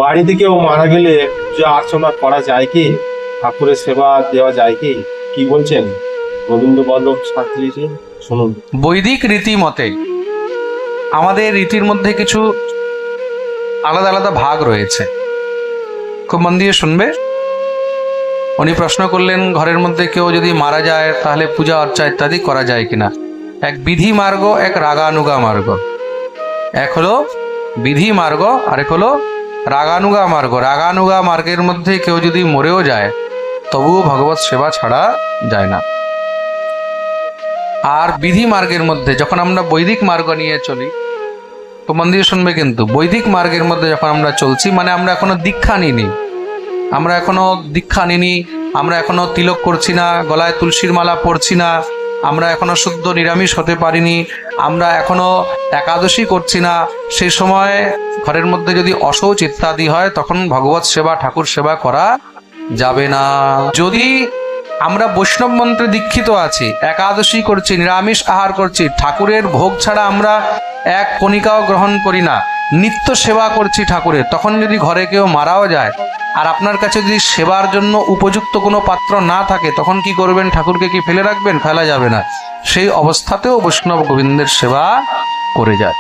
বাড়িতে কেউ মারা গেলে পূজা অর্চনা করা যায় কি? ঠাকুরের সেবা দেওয়া যায় কি? কি বলছেন গোবিন্দ বল্লভ শাস্ত্রীজি? শুনুন। বৈদিক রীতি মতে আমাদের রীতির মধ্যে কিছু আলাদা আলাদা ভাগ রয়েছে, খুব মন দিয়ে শুনবে। উনি প্রশ্ন করলেন, ঘরের মধ্যে কেউ যদি মারা যায় তাহলে পূজা অর্চা ইত্যাদি করা যায় কিনা। এক বিধি মার্গ, এক রাগানুগা মার্গ। এক হলো বিধি মার্গ, আরেক হলো রাগানুগা মার্গ। রাগানুগা মার্গের মধ্যে কেউ যদি মরেও যায় তবুও ভগবত সেবা ছাড়া যায় না। আর বিধি মার্গের মধ্যে যখন আমরা বৈদিক মার্গ নিয়ে চলি, তো মন দিয়ে শুনবে কিন্তু, বৈদিক মার্গের মধ্যে যখন আমরা চলছি মানে আমরা এখনো দীক্ষা নিইনি, আমরা এখনো তিলক করছি না, গলায় তুলসীর মালা পরছি না, আমরা এখনো শুদ্ধ নিরামিষ হতে পারিনি, আমরা এখনো একাদশী করছি না, সেই সময় ঘরের মধ্যে যদি অশৌচ ইত্যাদি হয় তখন ভগবত সেবা, ঠাকুর সেবা করা যাবে না। যদি আমরা বৈষ্ণব মন্ত্রে দীক্ষিত আছি, একাদশী করছি, নিরামিষ আহার করছি, ঠাকুরের ভোগ ছাড়া আমরা এক কণিকাও গ্রহণ করি না, নিত্য সেবা করছি ঠাকুরের, তখন যদি ঘরে কেউ মারাও যায় আর আপনার কাছে যদি সেবার জন্য উপযুক্ত কোনো পাত্র না থাকে, তখন কি করবেন? ঠাকুরকে কি ফেলে রাখবেন? ফেলা যাবে না। সেই অবস্থাতেও বৈষ্ণব গোবিন্দের সেবা করে যায়।